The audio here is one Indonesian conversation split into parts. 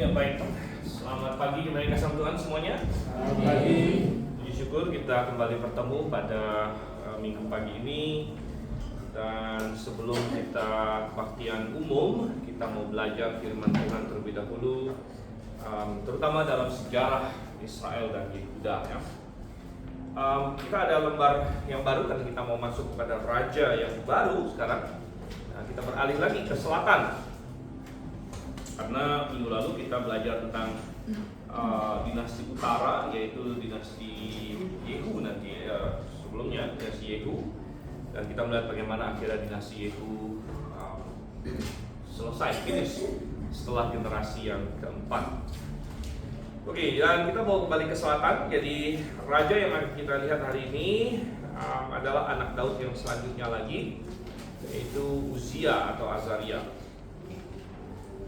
Ya baik, selamat pagi kembali kasih Tuhan semuanya. Selamat pagi. Puji syukur kita kembali bertemu pada minggu pagi ini. Dan sebelum kita kebaktian umum, kita mau belajar firman Tuhan terlebih dahulu, terutama dalam sejarah Israel dan Yehuda ya. Kita ada lembar yang baru karena kita mau masuk kepada raja yang baru sekarang. Nah, kita beralih lagi ke selatan. Karena minggu lalu kita belajar tentang dinasti utara, yaitu dinasti Yehu nanti sebelumnya dinasti Yehu, dan kita melihat bagaimana akhirnya dinasti Yehu selesai finish setelah generasi yang keempat. Oke, dan kita mau kembali ke selatan. Jadi raja yang akan kita lihat hari ini adalah anak Daud yang selanjutnya lagi, yaitu Uzia atau Azaria.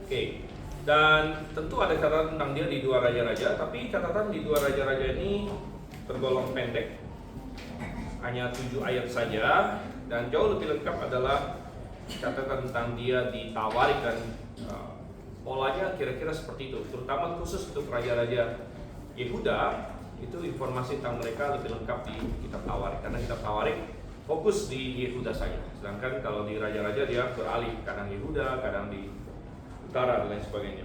Oke, dan tentu ada catatan tentang dia di dua raja-raja, tapi catatan di dua raja-raja ini tergolong pendek, hanya 7 ayat saja, dan jauh lebih lengkap adalah catatan tentang dia di Tawarik, dan polanya kira-kira seperti itu, terutama khusus untuk raja-raja Yehuda. Itu informasi tentang mereka lebih lengkap di kitab Tawarik, karena kitab Tawarik fokus di Yehuda saja, sedangkan kalau di raja-raja dia beralih, kadang Yehuda, kadang di utara dan lain sebagainya.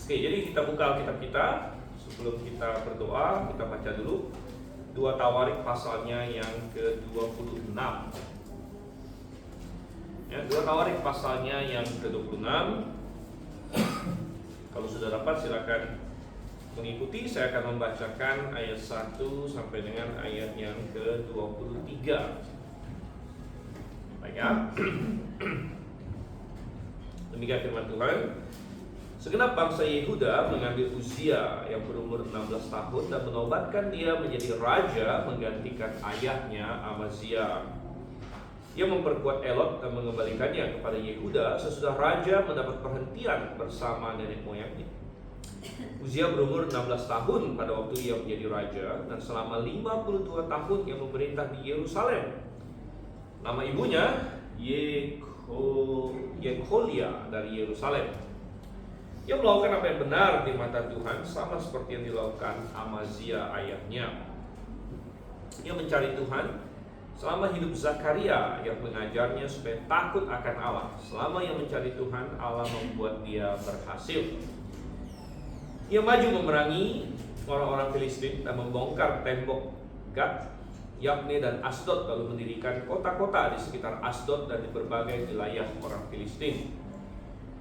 Oke, jadi kita buka Alkitab kita. Sebelum kita berdoa, kita baca dulu 2 Tawarik pasalnya yang ke-26. Ya, 2 Tawarik pasalnya yang ke-26. Kalau sudah dapat silakan mengikuti. Saya akan membacakan ayat 1 sampai dengan ayat yang ke-23. Baik ya. Demikian firman Tuhan. Segenap bangsa Yehuda mengambil Uzia yang berumur 16 tahun dan menobatkan dia menjadi raja menggantikan ayahnya Amazia. Ia memperkuat Elot dan mengembalikannya kepada Yehuda sesudah raja mendapat perhentian bersama nenek moyangnya. Uzia berumur 16 tahun pada waktu ia menjadi raja, dan selama 52 tahun ia memerintah di Yerusalem. Nama ibunya Yekolia dari Yerusalem. Ia melakukan apa yang benar di mata Tuhan, sama seperti yang dilakukan Amazia ayahnya. Ia mencari Tuhan selama hidup Zakaria yang mengajarnya supaya takut akan Allah. Selama ia mencari Tuhan, Allah membuat dia berhasil. Ia maju memerangi orang-orang Filistin dan membongkar tembok Gat, Yabne dan Asdod, lalu mendirikan kota-kota di sekitar Asdod dan di berbagai wilayah orang Filistin.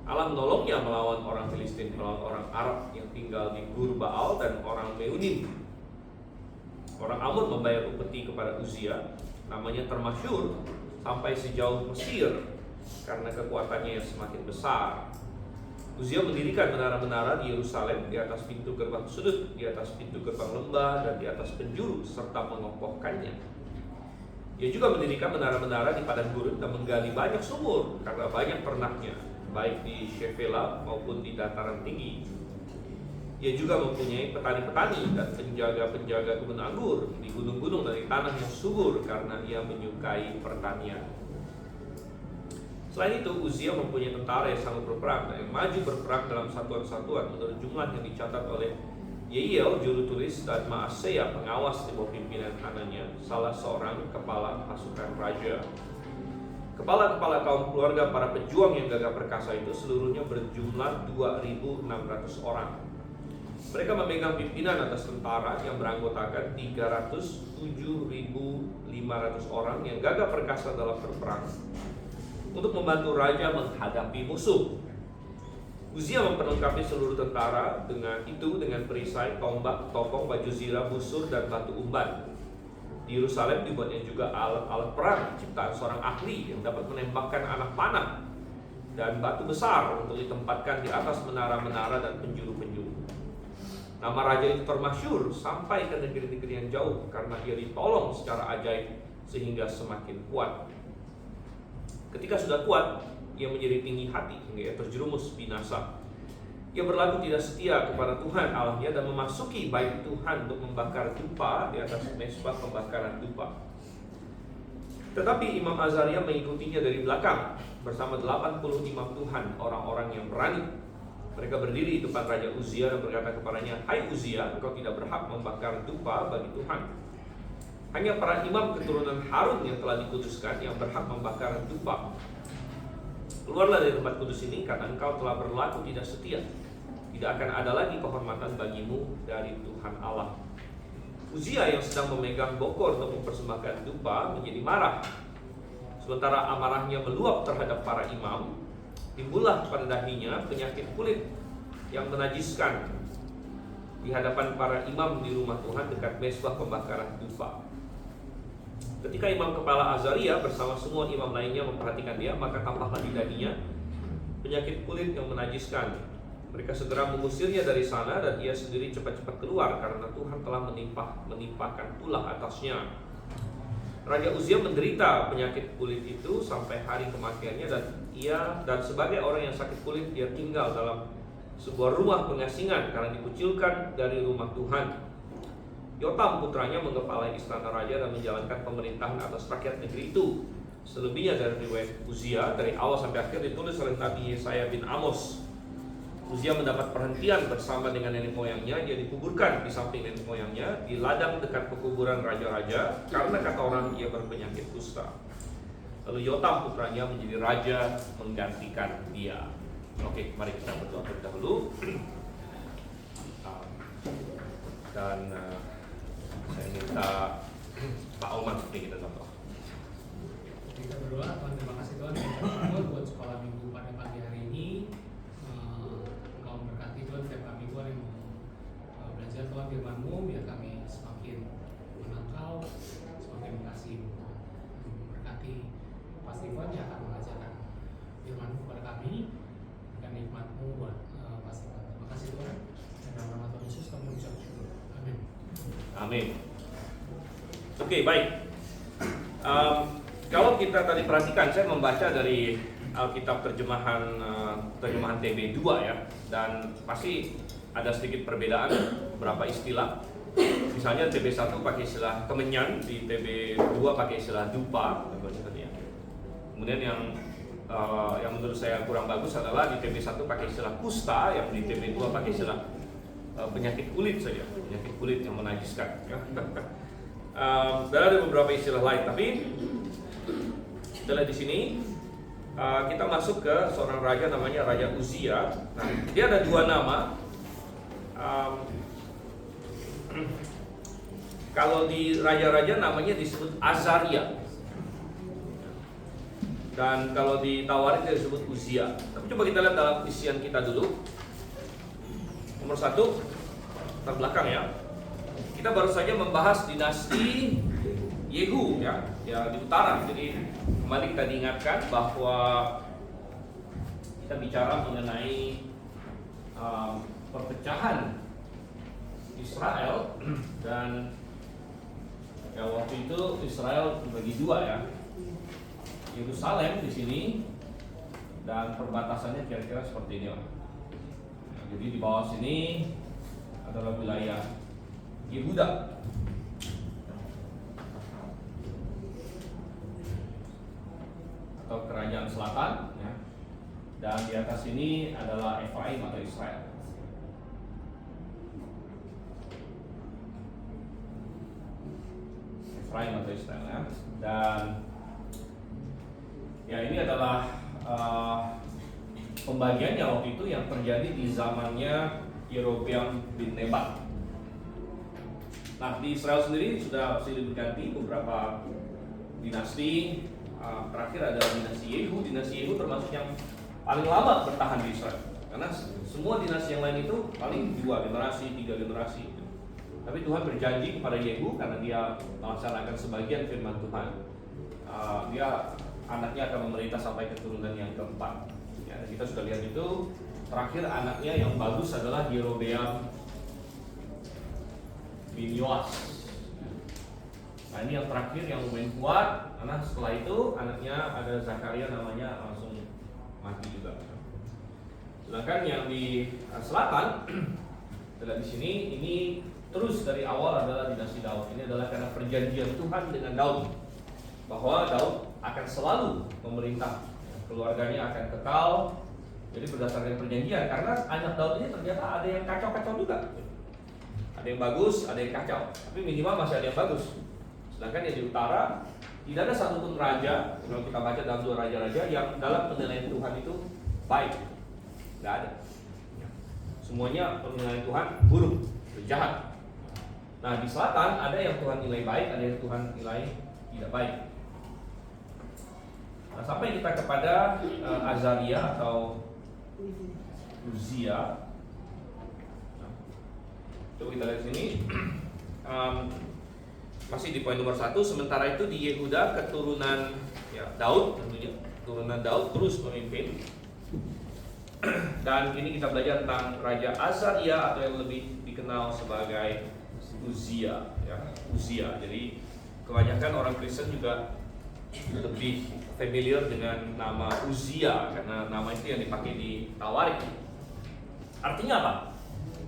Allah menolongnya melawan orang Filistin, melawan orang Arab yang tinggal di Gur Baal dan orang Meunim. Orang Amon membayar upeti kepada Uzia, namanya termasyhur sampai sejauh Mesir karena kekuatannya yang semakin besar. Uzia mendirikan menara-menara di Yerusalem, di atas pintu gerbang sudut, di atas pintu gerbang lembah, dan di atas penjuru, serta mengokohkannya. Ia juga mendirikan menara-menara di padang gurun dan menggali banyak sumur karena banyak ternaknya, baik di Shefela maupun di dataran tinggi. Ia juga mempunyai petani-petani dan penjaga-penjaga kebun anggur di gunung-gunung dan di tanah yang subur karena ia menyukai pertanian. Selain itu, Uzia mempunyai tentara yang sanggup berperang dan yang maju berperang dalam satuan-satuan menurut jumlah yang dicatat oleh Yeiel, juru tulis, dan Maaseya, pengawas di bawah pimpinan Hananya, salah seorang kepala pasukan raja. Kepala-kepala kaum keluarga para pejuang yang gagah perkasa itu seluruhnya berjumlah 2.600 orang. Mereka memegang pimpinan atas tentara yang beranggotakan 307.500 orang yang gagah perkasa dalam berperang untuk membantu raja menghadapi musuh. Uzia memperlengkapi seluruh tentara dengan perisai, tombak, topong, baju zirah, busur, dan batu umban. Di Yerusalem dibuatnya juga alat-alat perang ciptaan seorang ahli yang dapat menembakkan anak panah dan batu besar untuk ditempatkan di atas menara-menara dan penjuru-penjuru. Nama raja itu termasyhur sampai ke negeri-negeri yang jauh karena ia ditolong secara ajaib sehingga semakin kuat. Ketika sudah kuat, ia menjadi tinggi hati hingga ia terjerumus binasa. Ia berlaku tidak setia kepada Tuhan Allahnya dan memasuki bait Tuhan untuk membakar dupa di atas mezbah pembakaran dupa. Tetapi Imam Azaria mengikutinya dari belakang bersama 80 imam Tuhan, orang-orang yang berani. Mereka berdiri di depan Raja Uzia dan berkata kepadanya, "Hai Uzia, engkau tidak berhak membakar dupa bagi Tuhan. Hanya para imam keturunan Harun yang telah dikuduskan yang berhak membakar dupa. Keluarlah dari tempat kudus ini, karena engkau telah berlaku tidak setia. Tidak akan ada lagi kehormatan bagimu dari Tuhan Allah." Uzia yang sedang memegang bokor untuk mempersembahkan dupa menjadi marah. Sementara amarahnya meluap terhadap para imam, timbullah pada dahinya penyakit kulit yang menajiskan di hadapan para imam di rumah Tuhan dekat mezbah pembakaran dupa. Ketika imam kepala Azaria bersama semua imam lainnya memperhatikan dia, maka tampaklah di dahinya penyakit kulit yang menajiskan. Mereka segera mengusirnya dari sana dan ia sendiri cepat-cepat keluar karena Tuhan telah menimpakan tulah atasnya. Raja Uzia menderita penyakit kulit itu sampai hari kematiannya, dan sebagai orang yang sakit kulit dia tinggal dalam sebuah rumah pengasingan karena dikucilkan dari rumah Tuhan. Yotam putranya mengepalai istana raja dan menjalankan pemerintahan atas rakyat negeri itu. Selebihnya dari riwayat Uzia dari awal sampai akhir ditulis oleh Nabi Yesaya bin Amos. Uzia mendapat perhentian bersama dengan nenek moyangnya. Dia dikuburkan di samping nenek moyangnya di ladang dekat pekuburan raja-raja karena kata orang ia berpenyakit kusta. Lalu Yotam putranya menjadi raja menggantikan dia. Oke, mari kita berdoa terlebih dahulu. Dan saya minta Pak Oman seperti kita contoh. Kita berdoa. Tuhan, terima kasih Tuhan buat sekolah minggu pada pagi hari ini. Engkau memberkati Tuhan setiap kami Tuhan yang mau belajar Tuhan firman-Mu, biar kami semakin menangkal, semakin mengasihi memberkati Pak Stephen yang akan mengajarkan firman-Mu kepada kami dan nikmat-Mu buat Pak Stephen. Terima kasih Tuhan, dan dalam nama Tuhan Yesus kami ucap syukur. Amin. Amin. Oke, baik. Kalau kita tadi perhatikan, saya membaca dari Alkitab terjemahan TB 2 ya, dan pasti ada sedikit perbedaan beberapa istilah. Misalnya TB 1 pakai istilah kemenyan, di TB 2 pakai istilah dupa. Kemudian yang menurut saya kurang bagus adalah di TB 1 pakai istilah kusta, yang di TB 2 pakai istilah penyakit kulit saja, penyakit kulit yang menajiskan ya. Dan ada beberapa istilah lain, tapi setelah di sini kita masuk ke seorang raja namanya Raja Uzia. Nah, dia ada dua nama. Kalau di raja-raja namanya disebut Azaria, dan kalau di Tawarik dia disebut Uzia. Tapi coba kita lihat dalam isian kita dulu. Nomor 1 terbelakang ya. Kita baru saja membahas dinasti Yehu ya di utara. Jadi kembali kita diingatkan bahwa kita bicara mengenai perpecahan Israel, dan ya waktu itu Israel dibagi dua ya. Yerusalem di sini dan perbatasannya kira-kira seperti ini lah. Jadi di bawah sini adalah wilayah Yehuda. Atau kerajaan selatan ya. Dan di atas ini adalah Efraim atau Israel. Efraim atau Israel ya. Dan ya ini adalah pembagiannya waktu itu yang terjadi di zamannya Yerobeam bin Nebat. Nah, di Israel sendiri sudah silih berganti beberapa dinasti. Terakhir ada dinasti Yehu. Dinasti Yehu termasuk yang paling lama bertahan di Israel, karena semua dinasti yang lain itu paling 2 generasi, 3 generasi. Tapi Tuhan berjanji kepada Yehu karena dia melaksanakan sebagian firman Tuhan. Dia anaknya akan memerintah sampai keturunan yang keempat. Ya, kita sudah lihat itu. Terakhir anaknya yang bagus adalah Yerobeam bin Yoas. Nah, ini yang terakhir yang lumayan kuat, karena setelah itu anaknya ada Zakaria namanya langsung mati juga. Sedangkan yang di selatan, tidak di sini, ini terus dari awal adalah dinasti Daud. Ini adalah karena perjanjian Tuhan dengan Daud, bahwa Daud akan selalu memerintah, keluarganya akan kekal Jadi berdasarkan perjanjian, karena anak Daud ini ternyata ada yang kacau-kacau juga. Ada yang bagus, ada yang kacau. Tapi minimal masih ada yang bagus. Sedangkan yang di utara tidak ada satupun raja, kalau kita baca dalam 2 raja-raja yang dalam penilaian Tuhan itu baik. Nggak ada. Semuanya penilaian Tuhan buruk, jahat. Nah di selatan ada yang Tuhan nilai baik, ada yang Tuhan nilai tidak baik. Nah, sampai kita kepada Azaria atau Uzia. Nah, coba kita lihat sini. Masih di poin nomor 1. Sementara itu di Yehuda keturunan Daud, tentunya keturunan Daud terus memimpin. Dan ini kita belajar tentang Raja Azaria atau yang lebih dikenal sebagai Uzia, Uzia. Jadi kebanyakan orang Kristen juga lebih familiar dengan nama Uzia karena nama itu yang dipakai di Tawarik. Artinya apa?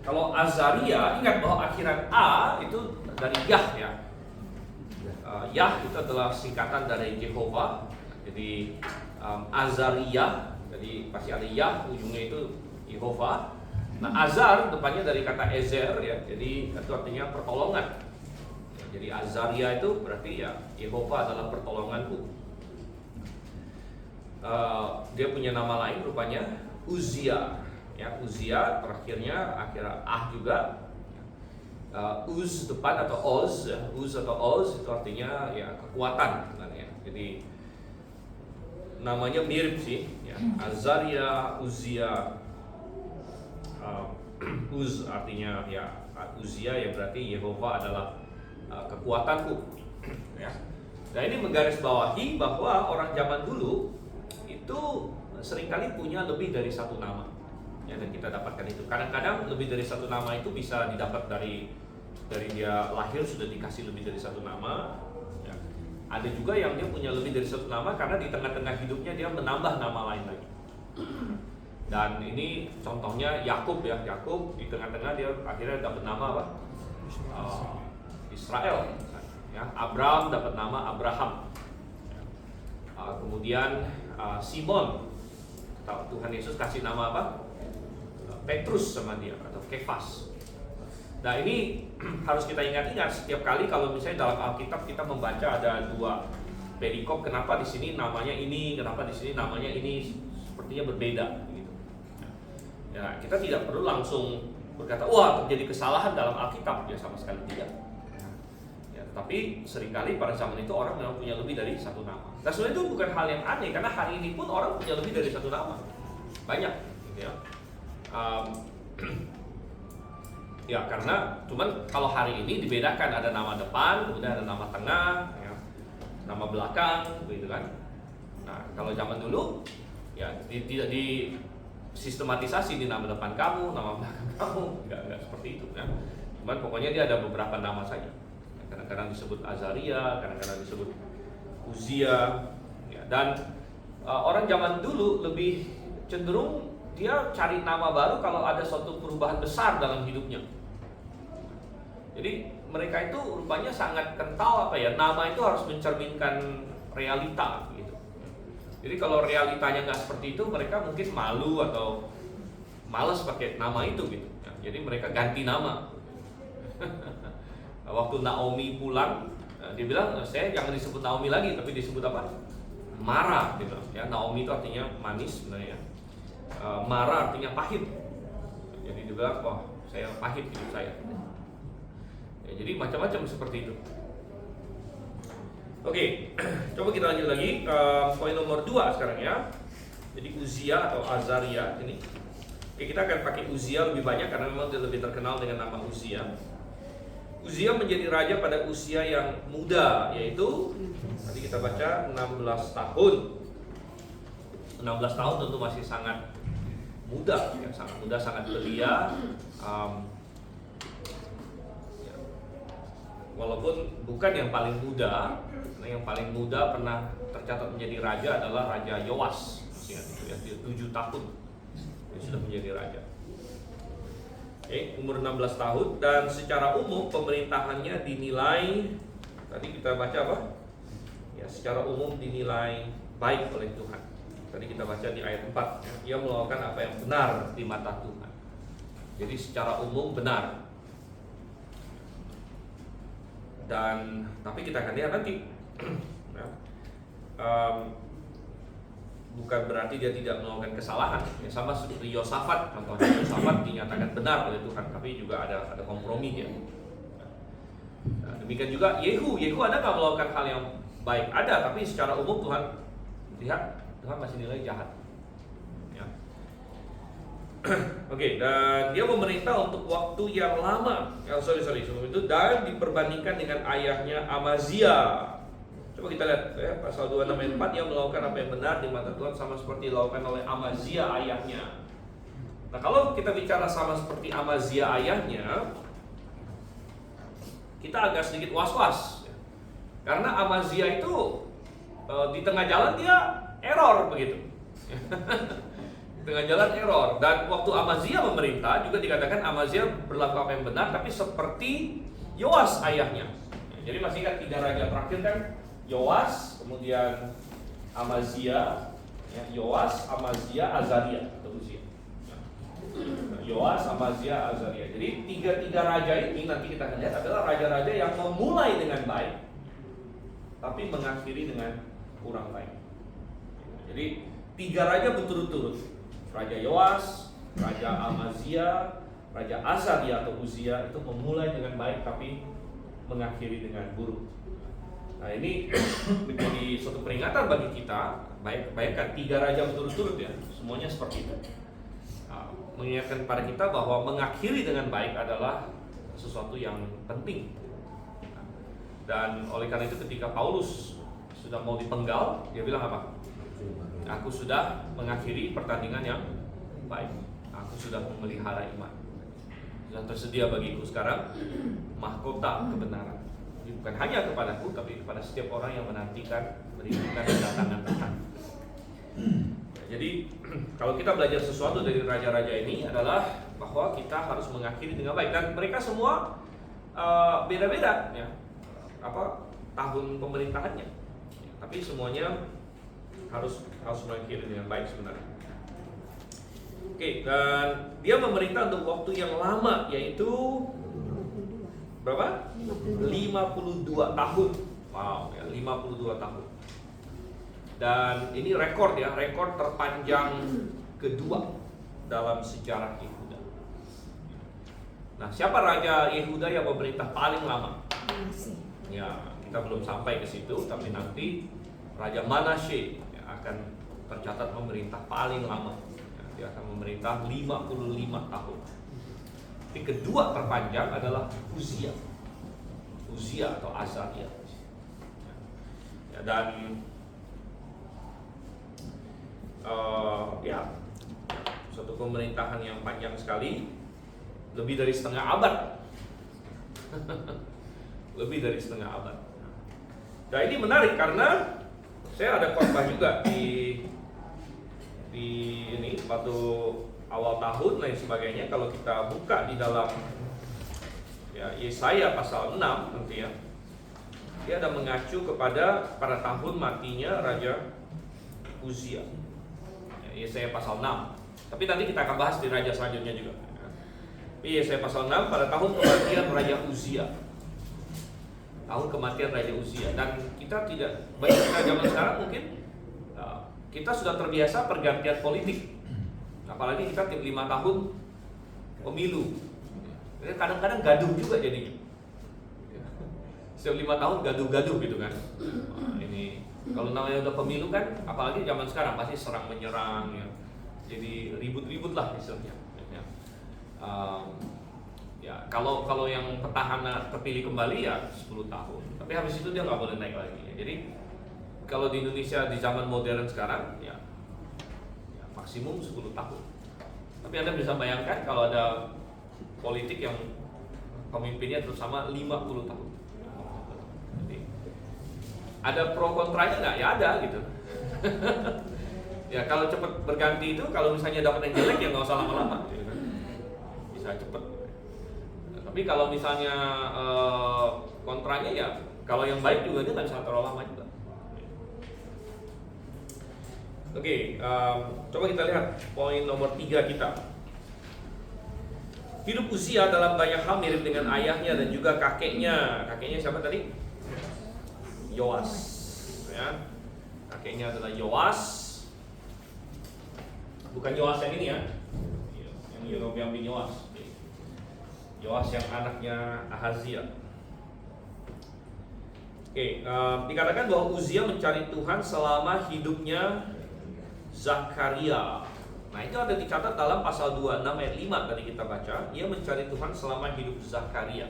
Kalau Azaria, ingat bahwa akhiran A itu dari Yah ya. Yah itu adalah singkatan dari Jehovah. Jadi Azaria, jadi pasti ada Yah, ujungnya itu Jehovah. Nah Azar depannya dari kata Ezer ya, jadi itu artinya pertolongan. Jadi Azaria itu berarti ya Jehovah adalah pertolonganku. Dia punya nama lain rupanya Uzia. Ya Uzia terakhirnya akhirnya juga. Uz depan atau Oz, Uz atau Oz itu artinya ya kekuatan sebenarnya. Jadi namanya mirip sih, ya. Azaria, Uzia, Uz artinya ya Uzia ya berarti Yehova adalah kekuatanku. Ya. Nah ini menggarisbawahi bahwa orang zaman dulu itu seringkali punya lebih dari satu nama. Ya, dan kita dapatkan itu. Kadang-kadang lebih dari satu nama itu bisa didapat dari dia lahir sudah dikasih lebih dari satu nama. Ya. Ada juga yang dia punya lebih dari satu nama karena di tengah-tengah hidupnya dia menambah nama lain lagi. Dan ini contohnya Yakub ya. Yakub di tengah-tengah dia akhirnya dapat nama apa? Israel. Ya. Abraham dapat nama Abraham. Ya. Kemudian Simon, Tuhan Yesus kasih nama apa? Petrus sama dia atau Kefas. Nah ini harus kita ingat-ingat setiap kali kalau misalnya dalam Alkitab kita membaca ada 2 perikop, kenapa di sini namanya ini, kenapa di sini namanya ini, sepertinya berbeda gitu. Ya kita tidak perlu langsung berkata wah terjadi kesalahan dalam Alkitab, ya sama sekali tidak. Ya, tetapi seringkali pada zaman itu orang memang punya lebih dari satu nama. Nah sebenarnya itu bukan hal yang aneh karena hari ini pun orang punya lebih dari satu nama, banyak, gitu ya. Ya karena cuman kalau hari ini dibedakan ada nama depan, kemudian ada nama tengah, ya, nama belakang, begitu kan. Nah kalau zaman dulu ya tidak di sistematisasi di nama depan kamu, nama belakang kamu, enggak seperti itu kan. Cuman pokoknya dia ada beberapa nama saja. Kadang-kadang disebut Azaria, kadang-kadang disebut Uzia, ya. Dan orang zaman dulu lebih cenderung dia cari nama baru kalau ada suatu perubahan besar dalam hidupnya. Jadi mereka itu rupanya sangat kental apa ya, nama itu harus mencerminkan realita gitu. Jadi kalau realitanya nggak seperti itu, mereka mungkin malu atau malas pakai nama itu gitu. Ya, jadi mereka ganti nama. Waktu Naomi pulang, dia bilang saya jangan disebut Naomi lagi, tapi disebut apa? Mara gitu. Ya Naomi itu artinya manis sebenarnya. Mara artinya pahit. Jadi dia bilang, wah saya pahit hidup saya. Ya, jadi macam-macam seperti itu. Oke, coba kita lanjut lagi poin nomor 2 sekarang ya. Jadi Uzia atau Azaria ini. Oke, kita akan pakai Uzia lebih banyak karena memang dia lebih terkenal dengan nama Uzia. Uzia menjadi raja pada usia yang muda, yaitu tadi kita baca 16 tahun. 16 tahun tentu masih sangat muda, ya, sangat muda, sangat belia. Ya. Walaupun bukan yang paling muda, karena yang paling muda pernah tercatat menjadi raja adalah Raja Yoas. Ingat itu ya, dia 7 tahun dia sudah menjadi raja. Oke, umur 16 tahun dan secara umum pemerintahannya dinilai, tadi kita baca apa? Ya, secara umum dinilai baik oleh Tuhan. Tadi kita baca di ayat 4 ya. Ia melakukan apa yang benar di mata Tuhan. Jadi secara umum benar. Dan tapi kita akan lihat nanti ya. Bukan berarti dia tidak melakukan kesalahan ya, sama seperti Yosafat. Contohnya Yosafat dinyatakan benar oleh Tuhan, tapi juga ada kompromi ya. Nah, demikian juga Yehu ada nggak melakukan hal yang baik? Ada, tapi secara umum Tuhan masih nilai jahat ya. Oke, dan dia memerintah untuk waktu yang lama sebelum itu, dan diperbandingkan dengan ayahnya Amazia. Coba kita lihat ya, pasal 26 ayat 4, ia melakukan apa yang benar di mata Tuhan sama seperti dilakukan oleh Amazia ayahnya. Nah, kalau kita bicara sama seperti Amazia ayahnya, kita agak sedikit was-was ya. Karena Amazia itu di tengah jalan dia error begitu. Di tengah jalan error. Dan waktu Amazia memerintah juga dikatakan Amazia berlaku apa yang benar, tapi seperti Yoas ayahnya. Jadi masih ingat 3 raja terakhir kan? Yoas, kemudian Amazia, ya, Yoas, Amazia, Azaria atau Uzia. Yoas, Amazia, Azaria. Jadi 3 raja ini nanti kita akan lihat adalah raja-raja yang memulai dengan baik, tapi mengakhiri dengan kurang baik. Jadi 3 raja berturut-turut, Raja Yoas, Raja Amazia, Raja Azaria atau Uzia itu memulai dengan baik tapi mengakhiri dengan buruk. Nah, ini menjadi suatu peringatan bagi kita. Bayangkan 3 raja berturut-turut ya, semuanya seperti itu. Nah, mengingatkan pada kita bahwa mengakhiri dengan baik adalah sesuatu yang penting. Dan oleh karena itu ketika Paulus sudah mau dipenggal, dia bilang apa? Aku sudah mengakhiri pertandingan yang baik. Aku sudah memelihara iman. Sudah tersedia bagiku sekarang mahkota kebenaran. Jadi bukan hanya kepadaku, tapi kepada setiap orang yang menantikan merindukan kedatangan Tuhan. Jadi kalau kita belajar sesuatu dari raja-raja ini adalah bahwa kita harus mengakhiri dengan baik. Dan mereka semua beda-beda ya, tahun pemerintahannya. Tapi semuanya harus mengakhiri dengan baik sebenarnya. Oke, dan dia memerintah untuk waktu yang lama, yaitu berapa? 52 tahun. Wow, ya, 52 tahun. Dan ini rekor ya, rekor terpanjang kedua dalam sejarah Yehuda. Nah, siapa raja Yehuda yang memerintah paling lama? Ya, kita belum sampai ke situ, tapi nanti Raja Manasye akan tercatat memerintah paling lama. Dia akan memerintah 55 tahun. Tapi kedua terpanjang adalah Uzia atau Azaria. Ya, dan suatu pemerintahan yang panjang sekali, lebih dari setengah abad. Lebih dari setengah abad. Nah, ini menarik karena saya ada khotbah juga di ini waktu awal tahun lain sebagainya. Kalau kita buka di dalam ya Yesaya pasal 6 nanti ya, dia ada mengacu kepada pada tahun matinya Raja Uzia. Ya, Yesaya pasal 6. Tapi nanti kita akan bahas di raja selanjutnya juga. Tapi Yesaya pasal 6 pada tahun kematian Raja Uzia. Tahun kematian Raja Uzia. Dan kita tidak, bagi kita zaman sekarang mungkin kita sudah terbiasa pergantian politik. Apalagi kita tiap 5 tahun pemilu. Kadang-kadang gaduh juga jadinya. Setiap 5 tahun gaduh-gaduh gitu kan. Nah, ini kalau namanya udah pemilu kan, apalagi zaman sekarang pasti serang menyerang ya. Jadi ribut-ribut lah istilahnya. Ya, kalau yang petahana terpilih kembali ya 10 tahun. Tapi habis itu dia nggak boleh naik lagi. Jadi kalau di Indonesia di zaman modern sekarang ya maksimum 10 tahun. Tapi Anda bisa bayangkan kalau ada politik yang pemimpinnya terutama 50 tahun. Jadi ada pro kontranya nggak? Ya ada gitu. Ya kalau cepat berganti itu, kalau misalnya dapat yang jelek ya nggak usah lama-lama. Gitu kan. Bisa cepat. Tapi kalau misalnya kontranya ya, kalau yang baik juga dia nggak bisa terlalu lama juga. Oke, coba kita lihat poin nomor 3 kita. Hidup Uzia dalam banyak hal mirip dengan ayahnya dan juga kakeknya. Kakeknya siapa tadi? Yoas. Ya. Kakeknya adalah Yoas. Bukan Yoas yang ini ya. Yang Yerobeam bin Yoas. Yoas yang anaknya Ahazia. Oke, dikatakan bahwa Uzia mencari Tuhan selama hidupnya Zakaria. Nah, itu ada dicatat dalam pasal 26 ayat 5 tadi kita baca. Ia mencari Tuhan selama hidup Zakaria.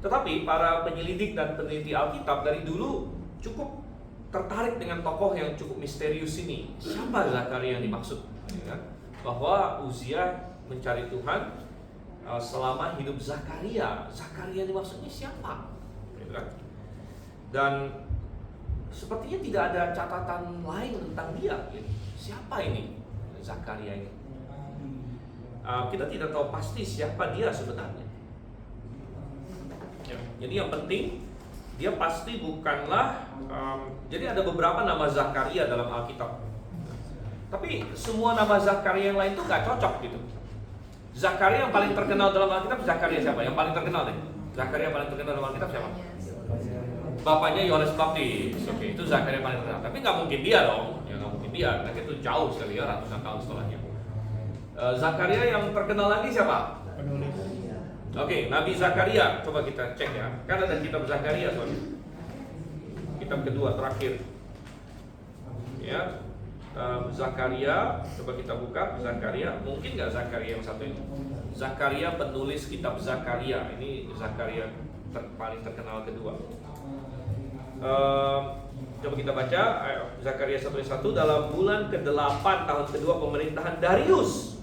Tetapi para penyelidik dan peneliti Alkitab dari dulu cukup tertarik dengan tokoh yang cukup misterius ini. Siapa Zakaria yang dimaksud? Ya, bahwa Uzia mencari Tuhan selama hidup Zakaria. Zakaria dimaksudnya siapa? Ya, kan? Dan sepertinya tidak ada catatan lain tentang dia. Siapa ini Zakaria ini? Kita tidak tahu pasti siapa dia sebenarnya. Ya, jadi yang penting dia pasti bukanlah. Jadi ada beberapa nama Zakaria dalam Alkitab. Tapi semua nama Zakaria yang lain itu gak cocok gitu. Zakaria yang paling terkenal dalam Alkitab Zakaria siapa? Yang paling terkenal deh. Zakaria yang paling terkenal dalam Alkitab siapa? Bapaknya Yohanes Baptis. Oke, itu Zakaria yang paling terkenal. Tapi nggak mungkin dia dong. Ya nggak mungkin dia. Karena itu jauh sekali ya, ratusan tahun setelahnya. Zakaria yang terkenal lagi siapa? Penulis. Oke, Nabi Zakaria. Coba kita cek ya. Kan ada kitab Zakaria soalnya. Kitab kedua terakhir. Ya. Zakaria, coba kita buka Zakaria. Mungkin nggak Zakaria yang satu ini? Zakaria penulis kitab Zakaria. Ini Zakaria paling terkenal kedua. Coba kita baca Zakaria 1:1. Dalam bulan ke-8 tahun kedua pemerintahan Darius,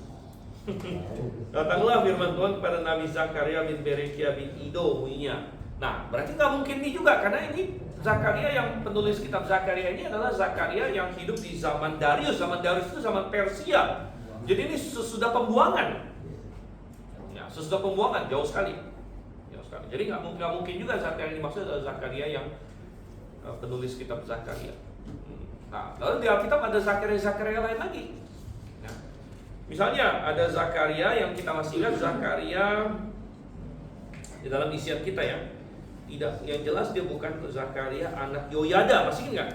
datanglah firman Tuhan kepada Nabi Zakaria bin Berekia bin Ido bunyinya. Nah, berarti nggak mungkin ini juga, karena ini Zakaria yang penulis kitab Zakaria ini adalah Zakaria yang hidup di zaman Darius. Zaman Darius itu zaman Persia. Jadi ini sesudah pembuangan. Ya, sesudah pembuangan jauh sekali. Jadi nggak mungkin juga Zakaria yang dimaksud adalah Zakaria yang penulis kitab Zakaria. Nah, lalu di Alkitab ada Zakaria lain lagi. Nah, misalnya ada Zakaria yang kita masih lihat Zakaria di dalam isian kita ya. Tidak, yang jelas dia bukan Zakaria anak Yoyada, masih ingat?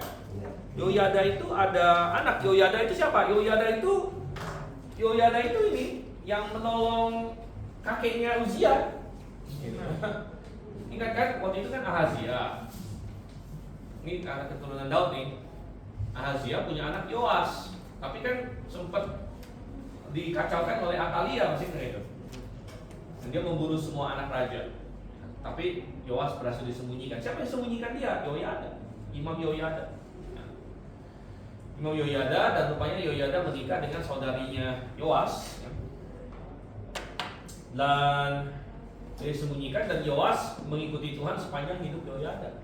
Yoyada itu ada anak. Yoyada itu siapa? Yoyada itu ini yang menolong kakeknya Uzia. Ingat kan waktu itu kan Ahazia. Ini anak keturunan Daud nih. Ahazia punya anak Yoas, tapi kan sempat dikacaukan oleh Atalia, masih ingat itu. Dan dia membunuh semua anak raja. Tapi Yoas berhasil disembunyikan. Siapa yang sembunyikan dia? Yoyada, Imam Yoyada. Imam Yoyada, dan rupanya Yoyada menikah dengan saudarinya Yoas. Dan disembunyikan, dan Yoas mengikuti Tuhan sepanjang hidup Yoyada.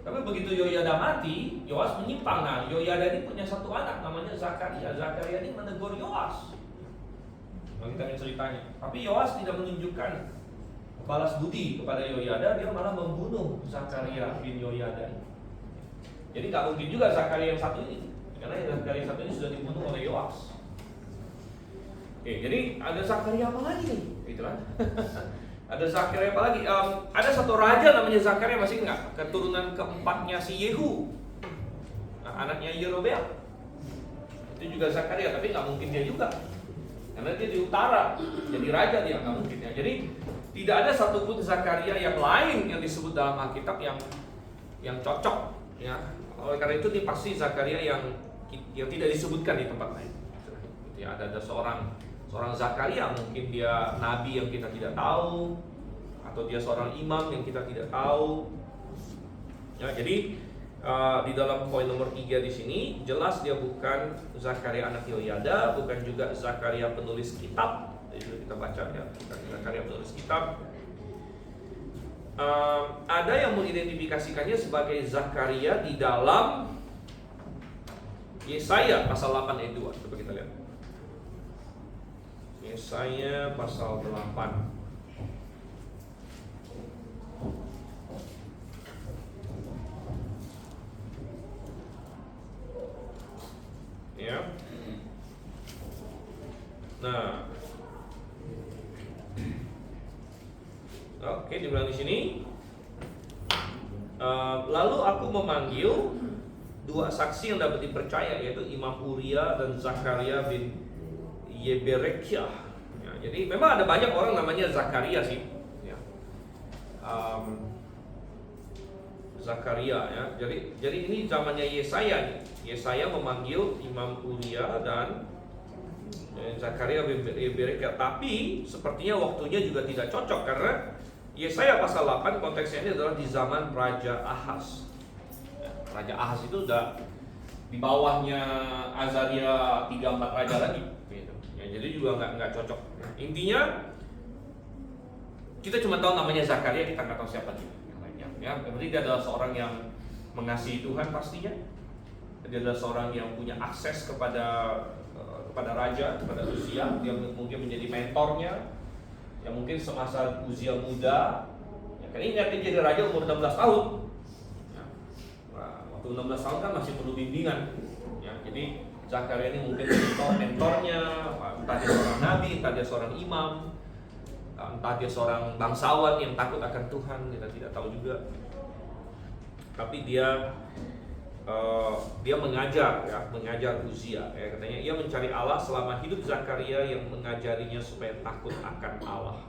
Tapi begitu Yoyada mati, Yoas menyimpang. Nah, Yoyada ini punya satu anak namanya Zakaria. Zakaria ini menegur Yoas. Kita ingin ceritanya. Tapi Yoas tidak menunjukkan balas budi kepada Yoyada, dia malah membunuh Zakaria bin Yoyada. Jadi nggak mungkin juga Zakaria yang satu ini, karena Zakaria yang satu ini sudah dibunuh oleh Yoas. Oke, jadi ada Zakaria apa lagi nih? Gitu kan? Ada Zakaria apa lagi? Ada satu raja namanya Zakaria, masih nggak? Keturunan keempatnya si Yehu, anaknya Yerobeam. Itu juga Zakaria, tapi nggak mungkin dia juga, karena dia di utara, jadi raja dia, nggak mungkin ya. Jadi tidak ada satupun Zakaria yang lain yang disebut dalam Alkitab yang cocok, ya. Oleh karena itu, ini pasti Zakaria yang tidak disebutkan di tempat lain. Ya, ada seorang Zakaria, mungkin dia nabi yang kita tidak tahu, atau dia seorang imam yang kita tidak tahu. Ya, jadi di dalam poin nomor 3 di sini jelas dia bukan Zakaria anak Yoyada, bukan juga Zakaria penulis kitab. Jadi kita baca ya, Zakaria penulis kitab. Ada yang mengidentifikasikannya sebagai Zakaria di dalam Yesaya pasal 8 ayat 2. Coba kita lihat. Yesaya pasal 8. Ya. bilang di sini, lalu aku memanggil dua saksi yang dapat dipercaya, yaitu Imam Uria dan Zakaria bin Yeberekyah. Ya, jadi memang ada banyak orang namanya Zakaria sih. Ya. Zakaria ya. Jadi ini zamannya Yesaya nih. Yesaya memanggil Imam Uria dan Zakaria bin Yeberekyah. Tapi sepertinya waktunya juga tidak cocok, karena Yesaya pasal 8 konteksnya ini adalah di zaman Raja Ahaz. Raja Ahaz itu udah di bawahnya Azaria 3-4 raja lagi gitu. Ya, jadi juga nggak cocok. Intinya kita cuma tahu namanya Zakaria, kita nggak tahu siapa dia yang lainnya. Ya, berarti dia adalah seorang yang mengasihi Tuhan pastinya. Dia adalah seorang yang punya akses kepada raja, kepada Uzia. Dia mungkin menjadi mentornya. Ya mungkin semasa Uzia muda, ya kan ingat dia jadi raja umur 16 tahun. Ya, waktu 16 tahun kan masih perlu bimbingan. Ya, jadi Zakaria ini mungkin mentornya, entah dia seorang nabi, entah dia seorang imam, entah dia seorang bangsawan yang takut akan Tuhan, kita tidak tahu juga. Tapi dia mengajar Uzia. Ya, katanya ia mencari Allah selama hidup Zakaria yang mengajarinya supaya takut akan Allah.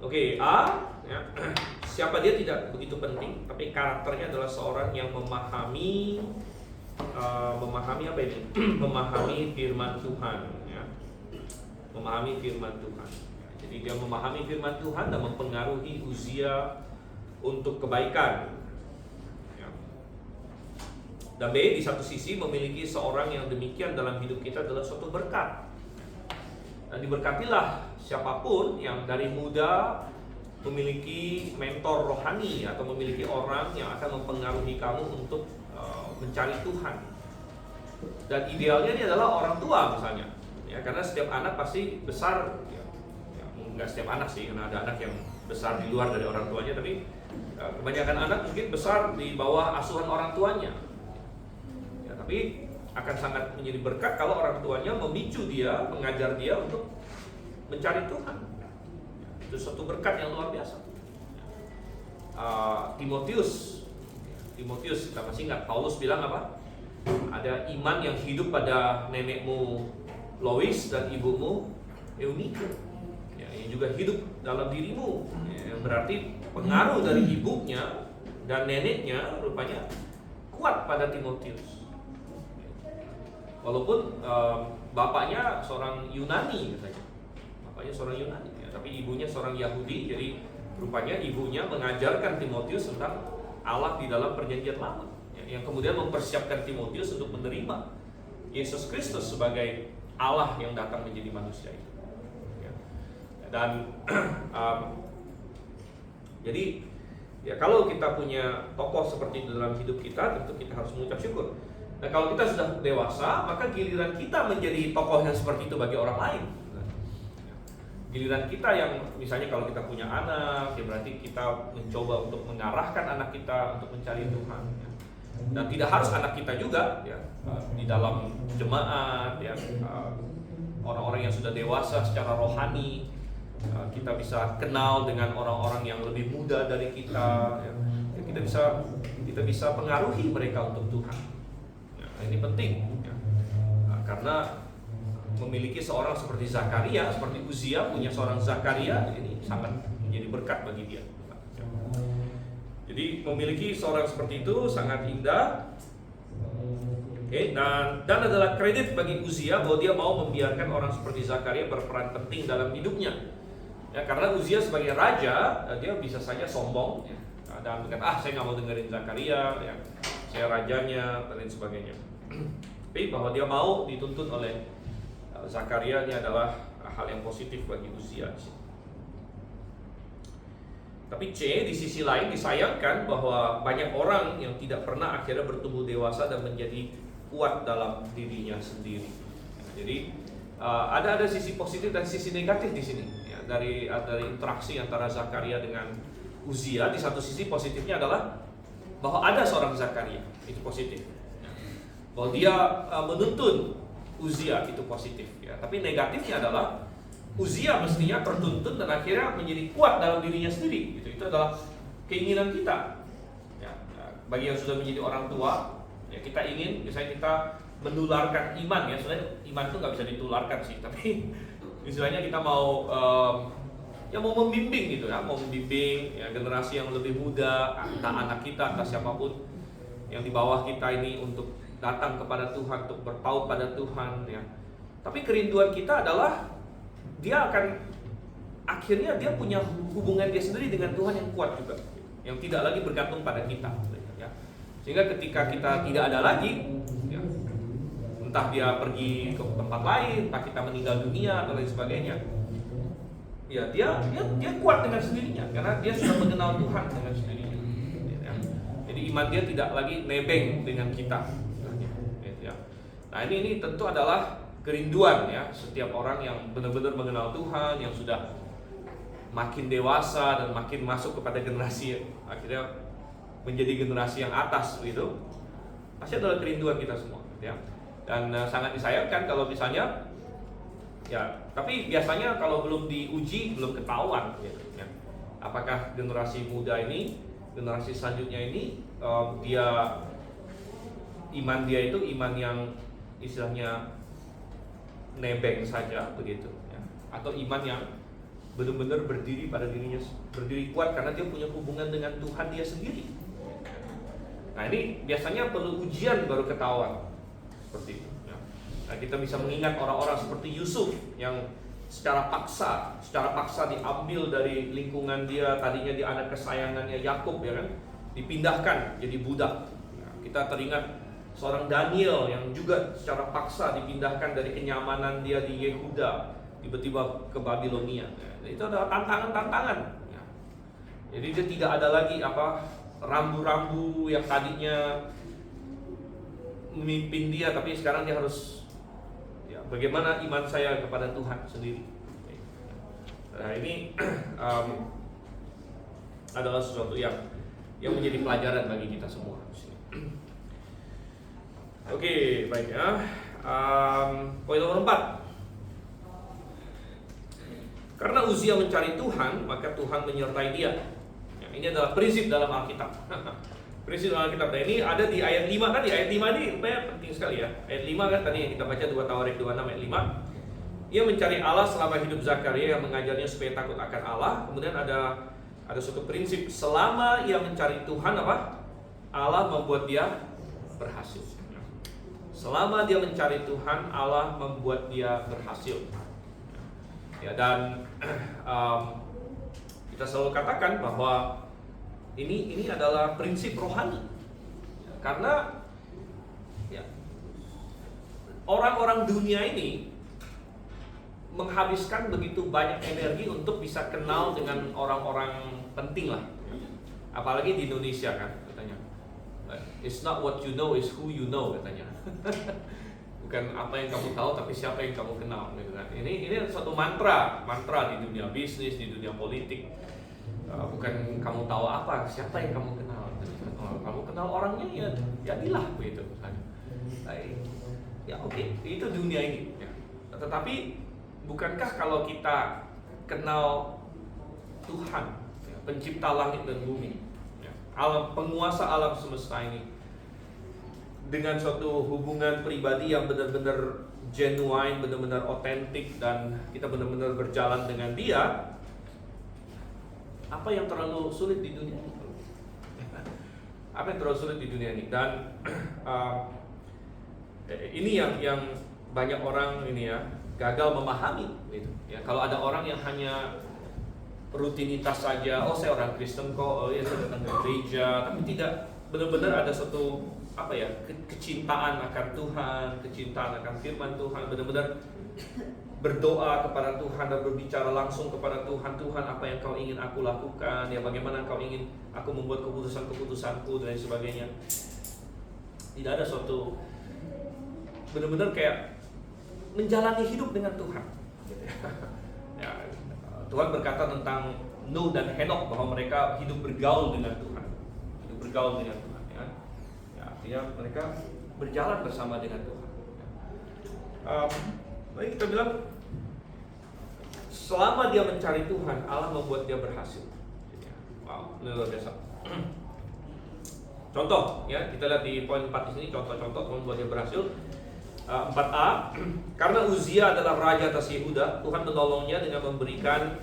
Oke, ya. Siapa dia tidak begitu penting, tapi karakternya adalah seorang yang memahami apa ini? Memahami firman Tuhan. Ya. Memahami firman Tuhan. Ya, jadi dia memahami firman Tuhan dan mempengaruhi Uzia untuk kebaikan. Dan B, di satu sisi memiliki seorang yang demikian dalam hidup kita adalah suatu berkat. Dan diberkatilah siapapun yang dari muda memiliki mentor rohani atau memiliki orang yang akan mempengaruhi kamu untuk mencari Tuhan. Dan idealnya ini adalah orang tua misalnya. Ya, karena setiap anak pasti besar, ya, enggak setiap anak sih, karena ada anak yang besar di luar dari orang tuanya, tapi kebanyakan anak mungkin besar di bawah asuhan orang tuanya. Tapi akan sangat menjadi berkat kalau orang tuanya memicu dia, mengajar dia untuk mencari Tuhan. Itu suatu berkat yang luar biasa. Timotius, kita masih ingat Paulus bilang apa? Ada iman yang hidup pada nenekmu Lois dan ibumu Eunike. Ya, yang juga hidup dalam dirimu. Ya, berarti pengaruh dari ibunya dan neneknya rupanya kuat pada Timotius. Walaupun bapaknya seorang Yunani katanya, ya, tapi ibunya seorang Yahudi. Jadi rupanya ibunya mengajarkan Timotius tentang Allah di dalam perjanjian lama, ya, yang kemudian mempersiapkan Timotius untuk menerima Yesus Kristus sebagai Allah yang datang menjadi manusia itu. Ya. Dan jadi ya kalau kita punya tokoh seperti itu dalam hidup kita, tentu kita harus mengucap syukur. Nah, kalau kita sudah dewasa, maka giliran kita menjadi tokoh yang seperti itu bagi orang lain. Giliran kita yang misalnya kalau kita punya anak, ya berarti kita mencoba untuk mengarahkan anak kita untuk mencari Tuhan. Dan tidak harus anak kita juga, ya, di dalam jemaat, ya, orang-orang yang sudah dewasa secara rohani, kita bisa kenal dengan orang-orang yang lebih muda dari kita. Ya. Kita bisa pengaruhi mereka untuk Tuhan. Ini penting ya. Karena memiliki seorang seperti Zakaria, seperti Uzia punya seorang Zakaria, ini sangat menjadi berkat bagi dia. Jadi memiliki seorang seperti itu sangat indah. Oke, dan adalah kredit bagi Uzia bahwa dia mau membiarkan orang seperti Zakaria berperan penting dalam hidupnya. Ya, karena Uzia sebagai raja, dia bisa saja sombong ya, dan berkata, saya nggak mau dengerin Zakaria, ya, saya rajanya dan lain sebagainya. Tapi bahwa dia mau dituntun oleh Zakaria ini adalah hal yang positif bagi Uzia. Tapi C, di sisi lain disayangkan bahwa banyak orang yang tidak pernah akhirnya bertumbuh dewasa dan menjadi kuat dalam dirinya sendiri. Jadi ada sisi positif dan sisi negatif di sini. Ya, dari interaksi antara Zakaria dengan Uzia, di satu sisi positifnya adalah bahwa ada seorang Zakaria, itu positif. Bahwa dia menuntun Uzia, itu positif. Ya. Tapi negatifnya adalah Uzia mestinya tertuntun dan akhirnya menjadi kuat dalam dirinya sendiri. Itu adalah keinginan kita. Ya, bagi yang sudah menjadi orang tua, ya kita ingin, misalnya kita menularkan iman ya. Sebenarnya iman itu nggak bisa ditularkan sih, tapi istilahnya kita mau ya mau membimbing gitu ya, mau membimbing ya, generasi yang lebih muda, entah anak kita, entah siapapun yang di bawah kita ini untuk datang kepada Tuhan, untuk berpaut pada Tuhan ya. Tapi kerinduan kita adalah dia akan akhirnya dia punya hubungan dia sendiri dengan Tuhan yang kuat juga, yang tidak lagi bergantung pada kita ya. Sehingga ketika kita tidak ada lagi ya, entah dia pergi ke tempat lain, entah kita meninggal dunia atau lain sebagainya, ya dia kuat dengan sendirinya karena dia sudah mengenal Tuhan dengan sendirinya ya. Jadi iman dia tidak lagi nebeng dengan kita ya. Nah ini tentu adalah kerinduan ya setiap orang yang benar-benar mengenal Tuhan, yang sudah makin dewasa dan makin masuk kepada generasi akhirnya menjadi generasi yang atas gitu. Pasti adalah kerinduan kita semua ya. Dan sangat disayangkan kalau misalnya ya, tapi biasanya kalau belum diuji belum ketahuan gitu ya. Apakah generasi muda ini, generasi selanjutnya ini dia iman dia itu iman yang istilahnya nebeng saja begitu ya, atau iman yang benar-benar berdiri pada dirinya, berdiri kuat karena dia punya hubungan dengan Tuhan dia sendiri. Nah ini biasanya perlu ujian baru ketahuan seperti itu ya. Nah kita bisa mengingat orang-orang seperti Yusuf yang secara paksa diambil dari lingkungan dia, tadinya dia anak kesayangannya Yakub ya kan, dipindahkan jadi budak. Nah, kita teringat seorang Daniel yang juga secara paksa dipindahkan dari kenyamanan dia di Yehuda tiba-tiba ke Babilonia. Itu adalah tantangan-tantangan. Jadi dia tidak ada lagi rambu-rambu yang tadinya memimpin dia, tapi sekarang dia harus ya, bagaimana iman saya kepada Tuhan sendiri. Nah ini adalah sesuatu yang menjadi pelajaran bagi kita semua. Oke, baik ya. Poin nomor 4. Karena Uzia mencari Tuhan, maka Tuhan menyertai dia. Ya, ini adalah prinsip dalam Alkitab. Prinsip dalam Alkitab. Nah, ini ada di ayat 5 tadi. Ayat 5 ini penting sekali ya. Ayat 5 kan tadi yang kita baca 2 Tawarik 26 ayat 5. Ia mencari Allah selama hidup Zakaria yang mengajarnya supaya takut akan Allah. Kemudian ada suatu prinsip, selama ia mencari Tuhan Allah membuat dia berhasil. Selama dia mencari Tuhan, Allah membuat dia berhasil. Ya, dan kita selalu katakan bahwa ini adalah prinsip rohani. Karena ya, orang-orang dunia ini menghabiskan begitu banyak energi untuk bisa kenal dengan orang-orang penting lah. Apalagi di Indonesia kan katanya. It's not what you know, it's who you know katanya. Bukan apa yang kamu tahu, tapi siapa yang kamu kenal. Gitu kan. Ini suatu mantra di dunia bisnis, di dunia politik. Bukan kamu tahu apa, siapa yang kamu kenal. Kamu kenal orangnya ya jadilah begitu. Ya oke, itu dunia ini. Ya. Tetapi bukankah kalau kita kenal Tuhan, ya, pencipta langit dan bumi, ya, penguasa alam semesta ini, dengan suatu hubungan pribadi yang benar-benar genuine, benar-benar otentik, dan kita benar-benar berjalan dengan dia, apa yang terlalu sulit di dunia ini? Apa yang terlalu sulit di dunia ini? Dan ini yang banyak orang ini ya gagal memahami gitu. Ya, kalau ada orang yang hanya rutinitas saja, oh saya orang Kristen kok, oh ya saya datang ke gereja, tapi tidak benar-benar ada satu kecintaan akan Tuhan, kecintaan akan firman Tuhan, benar-benar berdoa kepada Tuhan dan berbicara langsung kepada Tuhan. Tuhan, apa yang kau ingin aku lakukan, ya bagaimana kau ingin aku membuat keputusan-keputusanku dan lain sebagainya. Tidak ada suatu benar-benar kayak menjalani hidup dengan Tuhan. Ya, Tuhan berkata tentang Nuh dan Henokh bahwa mereka hidup bergaul dengan Tuhan, ya. Ya, artinya mereka berjalan bersama dengan Tuhan. Baik, kita bilang selama dia mencari Tuhan, Allah membuat dia berhasil. Wow, ini luar biasa. Contoh ya, kita lihat di poin 4 di sini contoh-contoh membuat dia berhasil. 4a, karena Uzia adalah raja atas Yehuda, Tuhan menolongnya dengan memberikan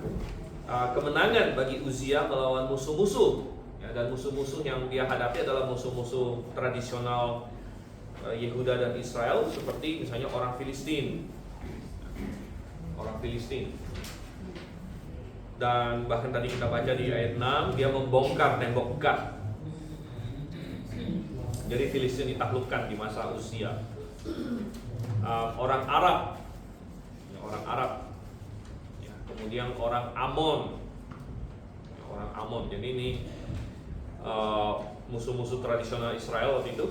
kemenangan bagi Uzia melawan musuh-musuh. Ya, dan musuh-musuh yang dia hadapi adalah musuh-musuh tradisional Yehuda dan Israel, seperti misalnya orang Filistin. Orang Filistin. Dan bahkan tadi kita baca di ayat 6, dia membongkar tembok Gat. Jadi Filistin ditaklukkan di masa Uzia. Orang Arab, ya, kemudian orang Amon, jadi ini musuh-musuh tradisional Israel waktu itu.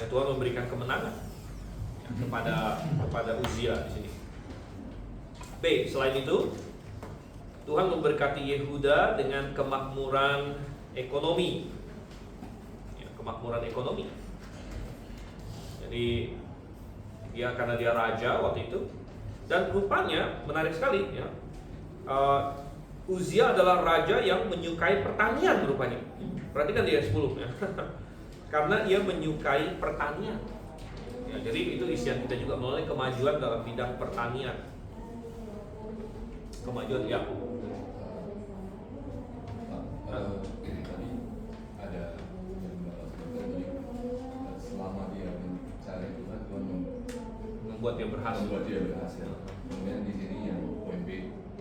Ya, Tuhan memberikan kemenangan kepada Uzia di sini. B, selain itu Tuhan memberkati Yehuda dengan kemakmuran ekonomi. Ya, kemakmuran ekonomi. Jadi karena dia raja waktu itu, dan rupanya menarik sekali ya. Uzia adalah raja yang menyukai pertanian rupanya. Perhatikan di ayat 10 ya. Karena ia menyukai pertanian. Ya, jadi itu isian kita juga melalui kemajuan dalam bidang pertanian. Kemajuan ya. Tadi ada yang tadi selama dia mencari Tuhan, Tuhan membuat dia berhasil. Kemudian di sini yang poin B,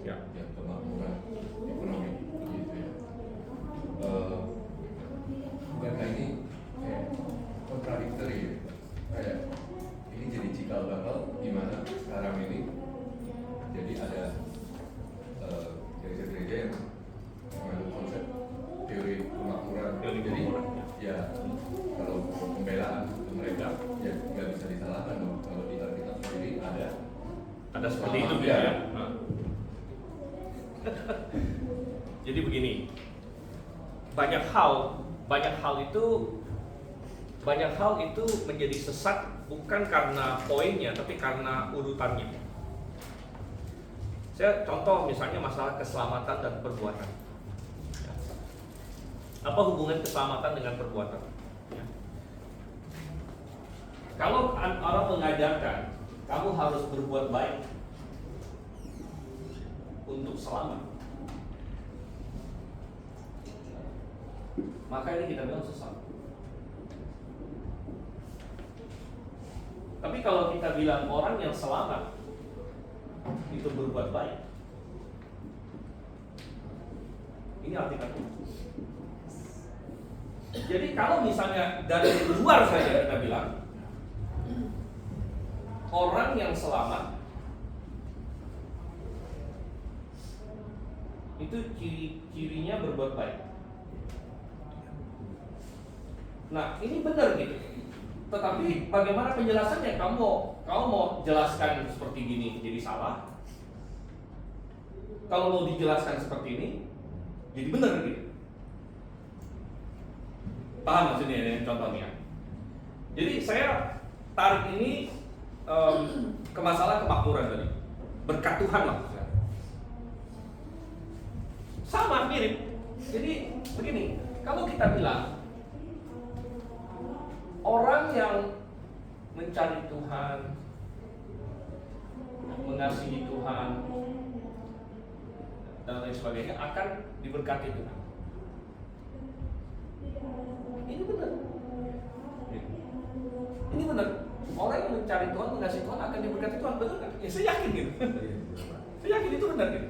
Ya. yang kemakmuran ekonomi, begitu ya. Bukankah ini kontradiktori ya? Kayak ini jadi cikal bakal di mana sekarang ini jadi ada gereja-gereja yang mengandung konsep teori kemakmuran. Jadi ya kalau pembelaan ke mereka ya nggak bisa disalahkan dong, kalau di Alkitab sendiri ada seperti itu ya. Jadi begini, banyak hal itu menjadi sesat bukan karena poinnya, tapi karena urutannya. Saya contoh misalnya masalah keselamatan dan perbuatan. Apa hubungan keselamatan dengan perbuatan? Ya. Kalau orang mengajarkan kamu harus berbuat baik untuk selamat, maka ini kita bilang sesat. Tapi kalau kita bilang orang yang selamat itu berbuat baik, ini arti kata. Jadi kalau misalnya dari luar saja kita bilang orang yang selamat itu ciri-cirinya berbuat baik. Nah, ini benar gitu. Tetapi bagaimana penjelasannya? Kamu mau jelaskan seperti gini jadi salah. Kalau mau dijelaskan seperti ini jadi benar gitu. Paham maksudnya ini contohnya? Jadi saya tarik ini ke masalah kemakmuran tadi. Berkat Tuhan lah. Sama mirip. Jadi begini, kalau kita bilang orang yang mencari Tuhan, mengasihi Tuhan, dan lain sebagainya akan diberkati Tuhan. Ini benar. Ini benar. Orang yang mencari Tuhan, mengasihi Tuhan akan diberkati Tuhan, benar kan? Ya saya yakin gitu. Saya yakin itu benar gitu.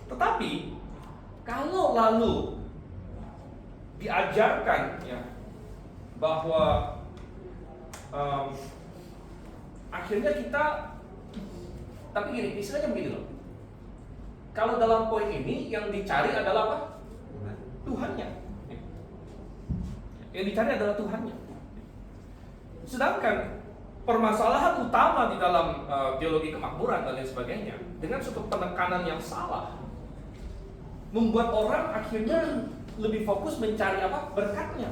Tetapi kalau lalu diajarkan ya bahwa akhirnya kita, tapi gini, istilahnya begini loh. Kalau dalam poin ini yang dicari adalah apa? Tuhannya. Yang dicari adalah Tuhannya. Sedangkan permasalahan utama di dalam teologi kemakmuran dan lain sebagainya dengan suatu penekanan yang salah membuat orang akhirnya lebih fokus mencari apa? Berkatnya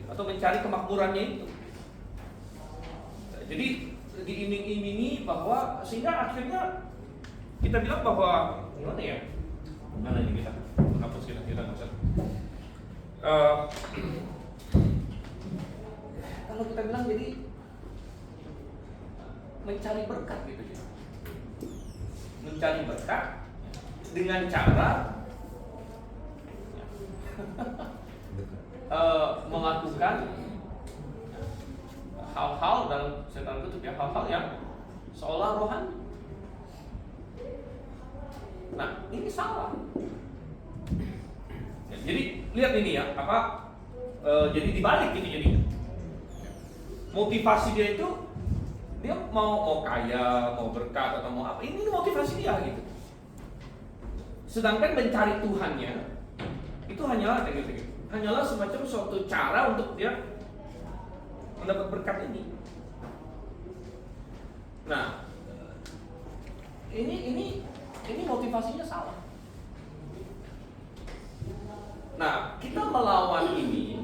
atau mencari kemakmurannya itu. Jadi diiming-imingi bahwa sehingga akhirnya kita bilang bahwa gimana ya? Mana ini kita menghapus kita nggak usah. Kalau kita bilang jadi mencari berkat gitu ya. Mencari berkat dengan cara melakukan hal-hal dalam setan kutub ya, hal-hal yang seolah rohani. Nah, ini salah. Ya, jadi lihat ini ya, jadi dibalik gitu jadi. Motivasi dia itu dia mau kaya, mau berkat atau mau apa? Ini motivasi dia gitu. Sedangkan mencari Tuhannya itu hanyalah semacam suatu cara untuk dia mendapat berkat ini. Nah, ini motivasinya salah. Nah, kita melawan ini,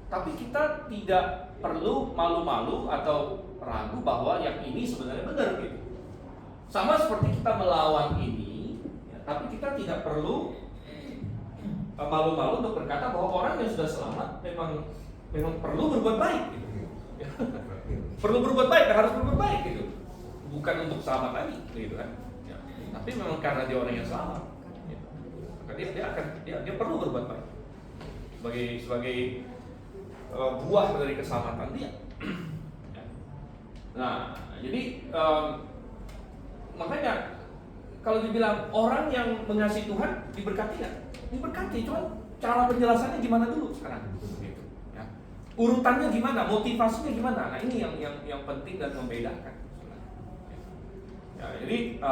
tapi kita tidak perlu malu-malu atau ragu bahwa yang ini sebenarnya benar gitu. Sama seperti kita melawan ini, ya, tapi kita tidak perlu malu-malu untuk berkata bahwa orang yang sudah selamat memang perlu berbuat baik gitu. Perlu berbuat baik, harus berbuat baik gitu. Bukan untuk selamat lagi gitu kan. Ya. Tapi memang karena dia orang yang selamat. Ya. Maka dia perlu berbuat baik. Sebagai buah dari keselamatan dia. Ya. Nah, jadi makanya kalau dibilang orang yang mengasihi Tuhan diberkati nggak? Diberkati, cuma cara penjelasannya gimana dulu sekarang? Gitu. Ya. Urutannya gimana? Motivasinya gimana? Nah ini yang penting dan membedakan. Ya, jadi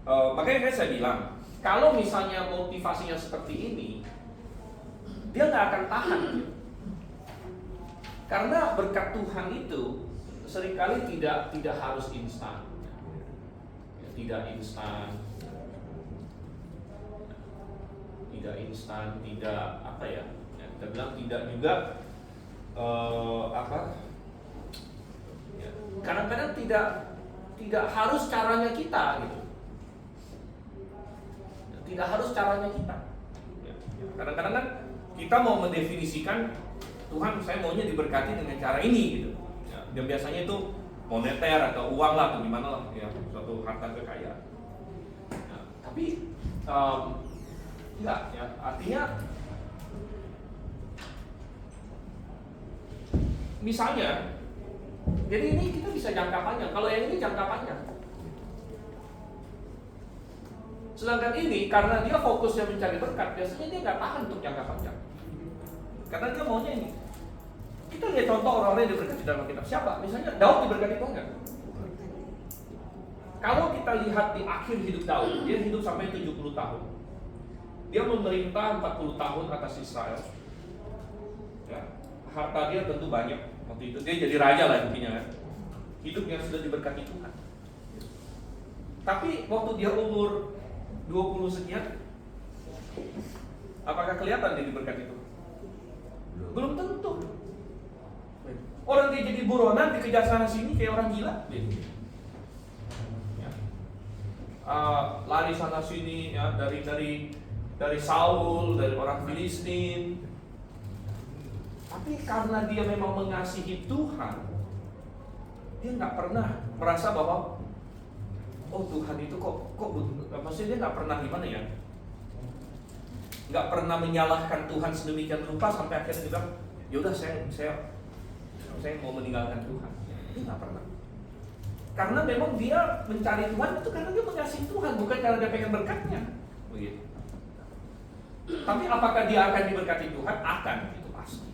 makanya saya bilang kalau misalnya motivasinya seperti ini, dia nggak akan tahan. Karena berkat Tuhan itu seringkali tidak harus instan. Tidak instan, tidak apa ya? Kita bilang tidak juga ya, kadang-kadang tidak harus caranya kita gitu. Tidak harus caranya kita. Ya, kadang-kadang kan kita mau mendefinisikan Tuhan, saya maunya diberkati dengan cara ini gitu. Ya, dan biasanya itu moneter atau uang lah atau gimana lah ya, suatu harta kekayaan. Nah, tapi enggak ya, artinya misalnya jadi ini kita bisa jangka panjang, kalau yang ini jangka panjang. Sedangkan ini karena dia fokusnya mencari berkat, biasanya dia nggak tahan untuk jangka panjang. Karena dia maunya ini. Kita lihat contoh orang-orang yang diberkati dalam kitab. Siapa? Misalnya Daud diberkati atau enggak? Kalau kita lihat di akhir hidup Daud, dia hidup sampai 70 tahun. Dia memerintah 40 tahun atas Israel. Ya, harta dia tentu banyak. Waktu itu dia jadi raja lah intinya kan. Hidupnya sudah diberkati Tuhan. Tapi waktu dia umur 20 sekian, apakah kelihatan dia diberkati Tuhan? Belum tentu. Orang dia jadi buronan, dikejar sana sini kayak orang gila. Ya. Lari sana sini ya, dari Saul, dari orang Filistin. Tapi karena dia memang mengasihi Tuhan, dia nggak pernah merasa bahwa oh Tuhan itu kok maksudnya dia nggak pernah gimana ya, nggak pernah menyalahkan Tuhan sedemikian rupa sampai akhirnya dia bilang yaudah saya mau meninggalkan Tuhan. Dia nggak pernah. Karena memang dia mencari Tuhan itu karena dia mengasihi Tuhan, bukan karena dia pengen berkatnya. Begitu. Tapi apakah dia akan diberkati Tuhan? Akan, itu pasti.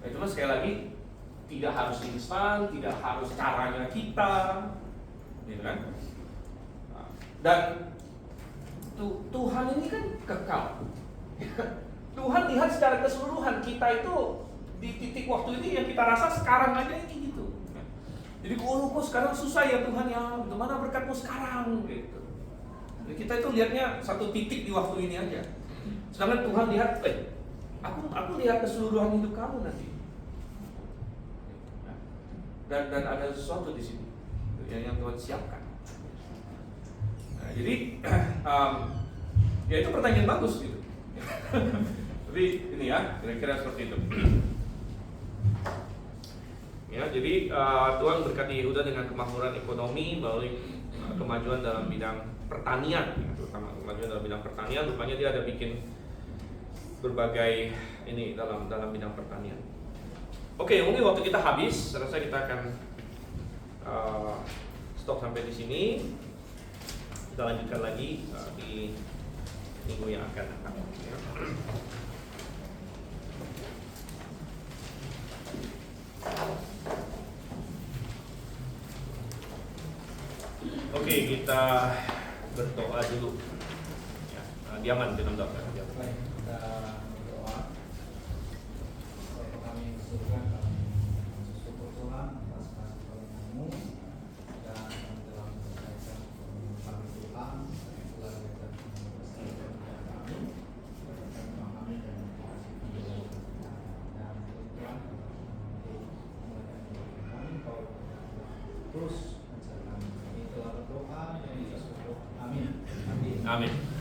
Nah, cuma sekali lagi tidak harus instan, tidak harus caranya kita, gitu kan? Dan Tuhan ini kan kekal. Tuhan lihat secara keseluruhan kita itu di titik waktu ini yang kita rasa sekarang aja ini gitu. Jadi kok sekarang susah ya Tuhan ya, mana berkatmu sekarang gitu. Jadi kita itu lihatnya satu titik di waktu ini aja. Sedangkan Tuhan lihat, aku lihat keseluruhan hidup kamu nanti. dan ada sesuatu di sini yang Tuhan siapkan. Nah, jadi ya itu pertanyaan bagus gitu. Tapi ini ya kira-kira seperti itu. Ya, jadi Tuhan berkati Yehuda dengan kemakmuran ekonomi melalui kemajuan dalam bidang pertanian, terutama kemajuan dalam bidang pertanian. Rupanya dia ada bikin berbagai ini dalam bidang pertanian. Oke, mungkin waktu kita habis, saya rasa kita akan stop sampai di sini. Kita lanjutkan lagi di minggu yang akan datang. Ya. Oke, kita berdoa dulu. Ya, diaman di dalam doa. Baik, kita berdoa. Bapa kami yang di surga, kami bersyukur Tuhan atas kasih karunia-Mu dan kami telah menyelesaikan kami Tuhan yang telah diajarkan kepada kami, kami memahami dan dikasih penyuluhan dan Tuhan untuk memulai kami kau terus mencerahkan kami telah berdoa dan bersyukur. Amin. Amin.